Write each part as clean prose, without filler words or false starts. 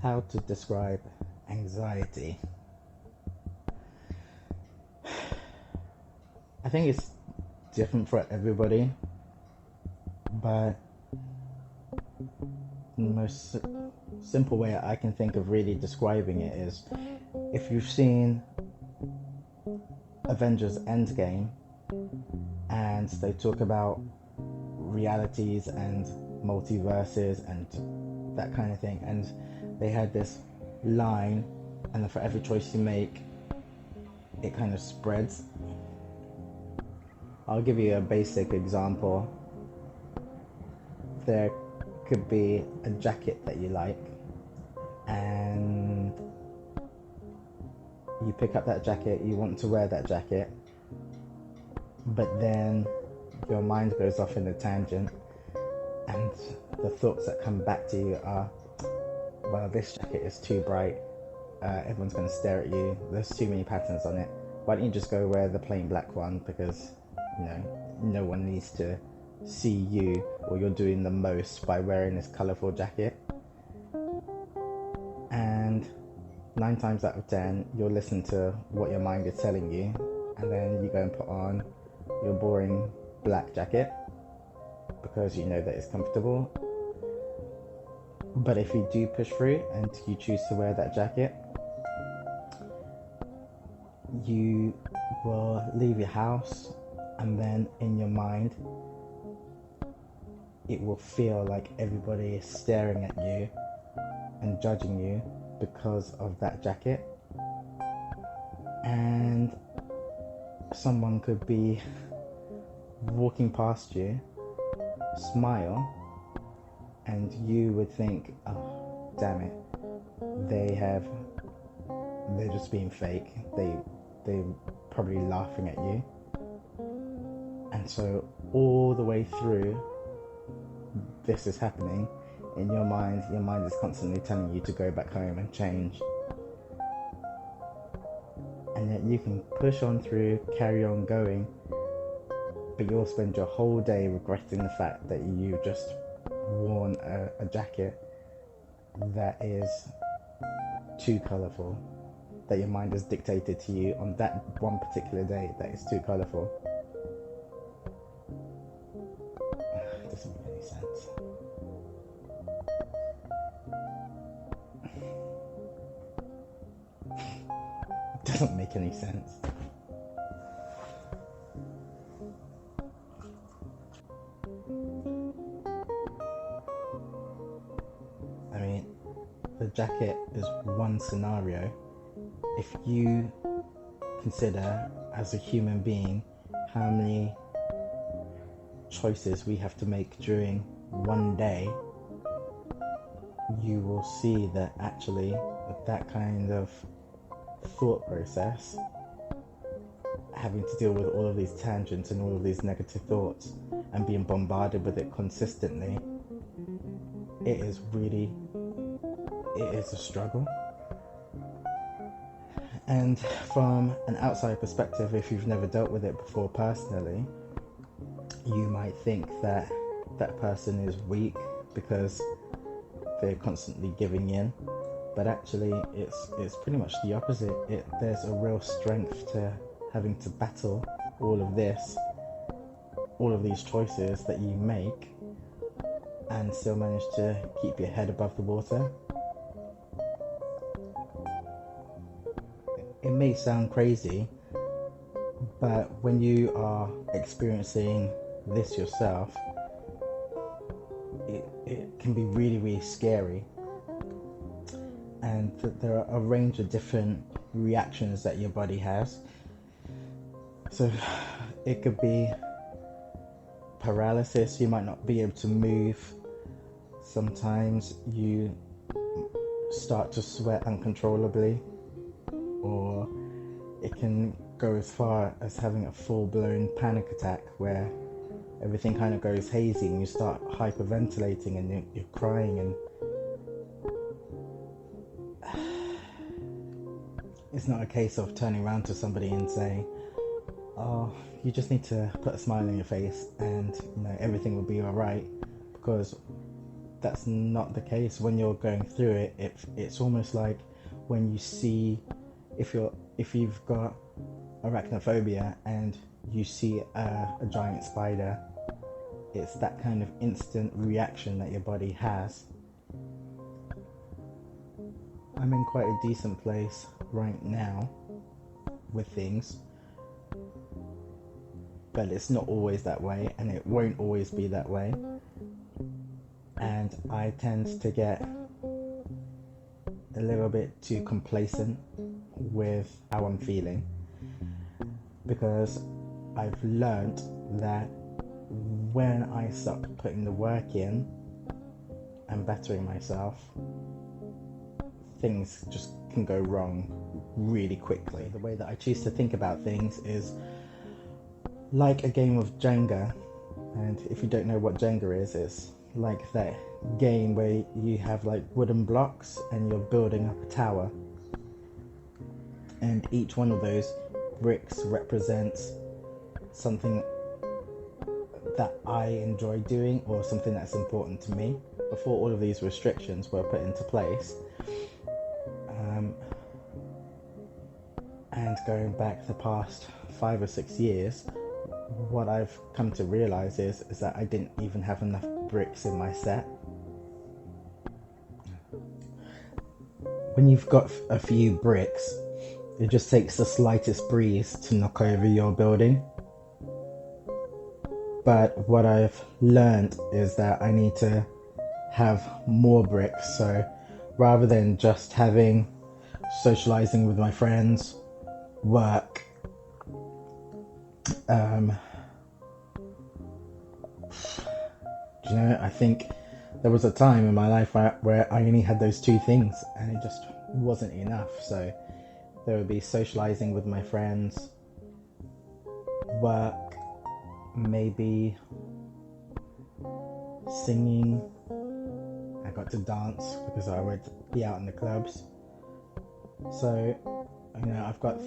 How to describe anxiety? I think it's different for everybody, but the most simple way I can think of really describing it is if you've seen Avengers Endgame and they talk about realities and multiverses and that kind of thing, and they had this line, and for every choice you make, it kind of spreads. I'll give you a basic example. There could be a jacket that you like, and you pick up that jacket, you want to wear that jacket, but then your mind goes off in a tangent, and the thoughts that come back to you are, well, this jacket is too bright, everyone's going to stare at you, there's too many patterns on it, why don't you just go wear the plain black one, because no one needs to see you, or you're doing the most by wearing this colourful jacket. And 9 times out of 10 you'll listen to what your mind is telling you, and then you go and put on your boring black jacket because you know that it's comfortable. But if you do push through and you choose to wear that jacket, you will leave your house, and then in your mind it will feel like everybody is staring at you and judging you because of that jacket. And someone could be walking past you, smile, and you would think, oh damn it, they're just being fake, they're probably laughing at you. And so all the way through this is happening in your mind is constantly telling you to go back home and change. And yet you can push on through, carry on going, but you'll spend your whole day regretting the fact that you just worn a jacket that is too colourful, that your mind has dictated to you on that one particular day that is too colourful. It doesn't make any sense. It doesn't make any sense. I mean, the jacket is one scenario. If you consider as a human being how many choices we have to make during one day, you will see that actually that kind of thought process, having to deal with all of these tangents and all of these negative thoughts and being bombarded with it consistently, it is a struggle. And from an outside perspective, if you've never dealt with it before personally, you might think that that person is weak because they're constantly giving in, but actually it's pretty much the opposite. There's a real strength to having to battle all of these choices that you make, and still manage to keep your head above the water. It may sound crazy, but when you are experiencing this yourself, it can be really, really scary. And there are a range of different reactions that your body has. So it could be paralysis, you might not be able to move. Sometimes you start to sweat uncontrollably, or it can go as far as having a full-blown panic attack where everything kind of goes hazy and you start hyperventilating and you're crying, and it's not a case of turning around to somebody and saying, oh, you just need to put a smile on your face and everything will be alright, because that's not the case. When you're going through it, it's almost like when you see, if you've got arachnophobia and you see a giant spider, it's that kind of instant reaction that your body has. I'm in quite a decent place right now with things, but it's not always that way, and it won't always be that way. And I tend to get a little bit too complacent with how I'm feeling, because I've learned that when I start putting the work in and bettering myself, things just can go wrong really quickly. The way that I choose to think about things is like a game of Jenga. And if you don't know what Jenga is, it's like that game where you have like wooden blocks and you're building up a tower. And each one of those bricks represents something that I enjoy doing or something that's important to me. Before all of these restrictions were put into place, and going back the past 5 or 6 years, what I've come to realize is that I didn't even have enough bricks in my set. When you've got a few bricks, it just takes the slightest breeze to knock over your building. But what I've learned is that I need to have more bricks. So rather than just having socializing with my friends, work, I think there was a time in my life where I only had those two things and it just wasn't enough. So there would be socializing with my friends, work, maybe singing. I got to dance because I would be out in the clubs. So, I've got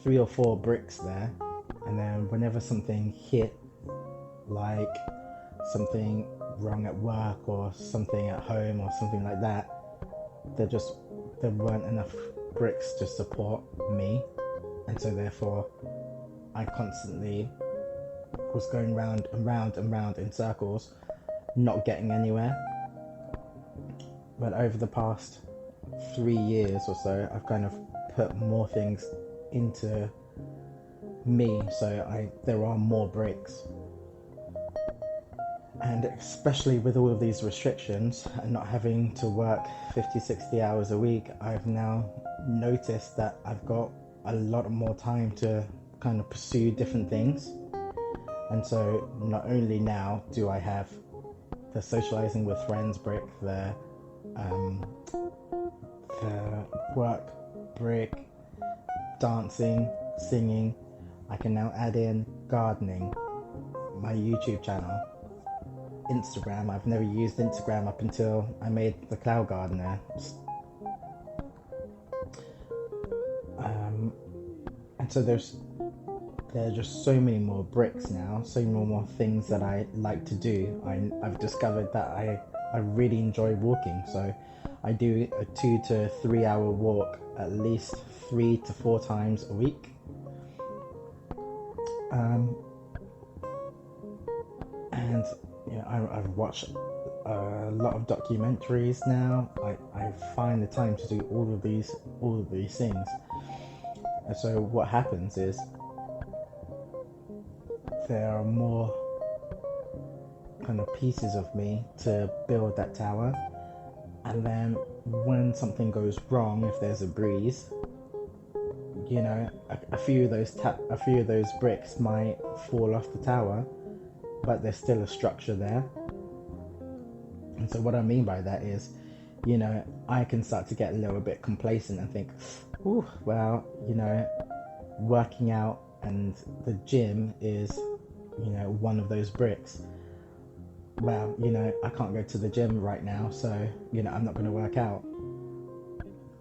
3 or 4 bricks there, and then whenever something hit, like something wrong at work or something at home or something like that, there weren't enough bricks to support me, and so therefore I constantly was going round and round and round in circles, not getting anywhere. But over the past 3 years or so, I've kind of put more things into me, so there are more bricks. And especially with all of these restrictions and not having to work 50-60 hours a week, I've now noticed that I've got a lot more time to kind of pursue different things. And so not only now do I have the socializing with friends brick, the work brick, dancing, singing, I can now add in gardening, my YouTube channel, Instagram. I've never used Instagram up until I made the Cloud Gardener. And so there are just so many more bricks now, so many more things that I like to do. I've discovered that I really enjoy walking, so I do a 2 to 3 hour walk at least 3 to 4 times a week. And I've watched a lot of documentaries now. I find the time to do all of these things. And so what happens is there are more kind of pieces of me to build that tower, and then when something goes wrong, if there's a breeze, a few of those bricks might fall off the tower, but there's still a structure there. And so what I mean by that is, I can start to get a little bit complacent and think, ooh, well, working out and the gym is, one of those bricks. Well, I can't go to the gym right now, so, I'm not going to work out.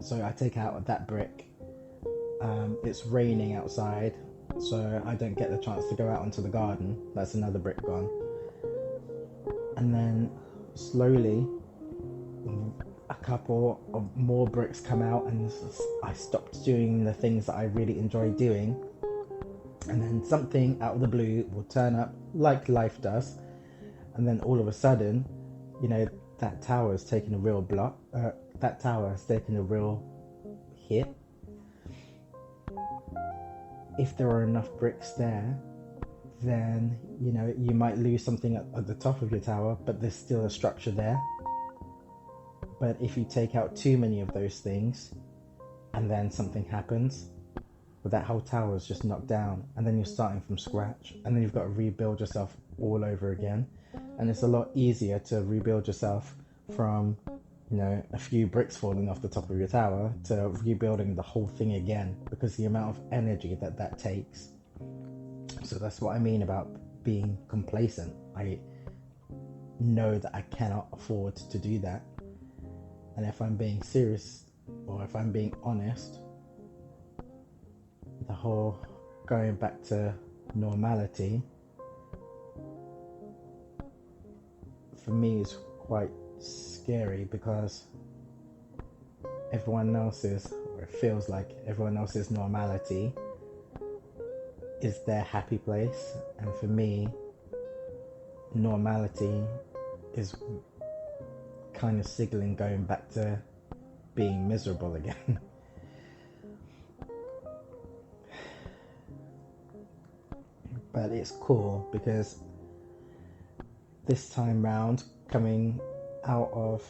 So I take out that brick. It's raining outside, so I don't get the chance to go out onto the garden. That's another brick gone. And then slowly a couple of more bricks come out, and I stopped doing the things that I really enjoy doing. And then something out of the blue will turn up like life does, and then all of a sudden, you know, that tower has taken a real block. That tower has taken a real hit. If there are enough bricks there, then you know you might lose something at the top of your tower, but there's still a structure there. But if you take out too many of those things, and then something happens, but that whole tower is just knocked down, and then you're starting from scratch, and then you've got to rebuild yourself all over again. And it's a lot easier to rebuild yourself from, you know, a few bricks falling off the top of your tower to rebuilding the whole thing again, because the amount of energy that that takes. So that's what I mean about being complacent. I know that I cannot afford to do that. And if I'm being serious, or if I'm being honest, the whole going back to normality for me is quite scary, because everyone else's, or it feels like everyone else's normality is their happy place, and for me normality is kind of signaling going back to being miserable again. But it's cool because this time round, coming out of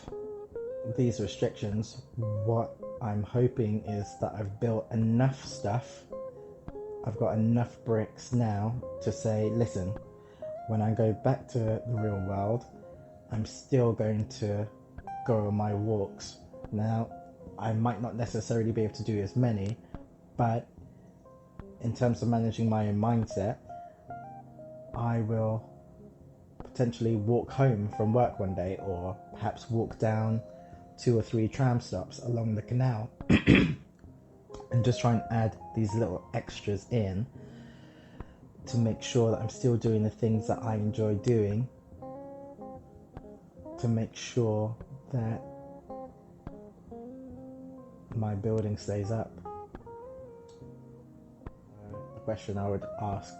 these restrictions, what I'm hoping is that I've built enough stuff, I've got enough bricks now to say, listen, when I go back to the real world, I'm still going to go on my walks. Now, I might not necessarily be able to do as many, but in terms of managing my own mindset, I will potentially walk home from work one day, or perhaps walk down 2 or 3 tram stops along the canal and just try and add these little extras in to make sure that I'm still doing the things that I enjoy doing, to make sure that my building stays up. The question I would ask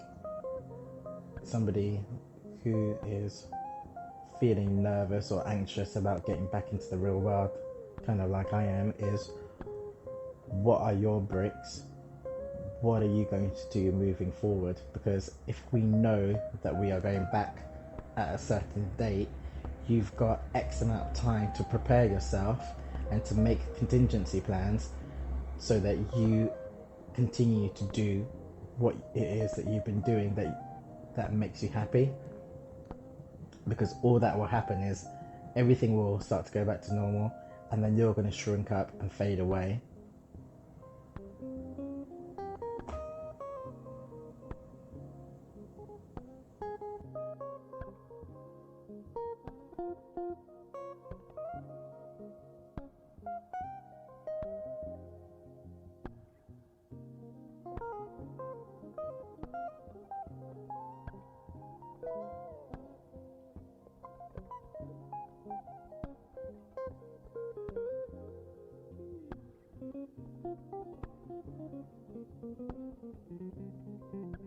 somebody who is feeling nervous or anxious about getting back into the real world, kind of like I am, is what are your bricks? What are you going to do moving forward? Because if we know that we are going back at a certain date, you've got X amount of time to prepare yourself and to make contingency plans so that you continue to do what it is that you've been doing that makes you happy. Because all that will happen is everything will start to go back to normal, and then you're going to shrink up and fade away,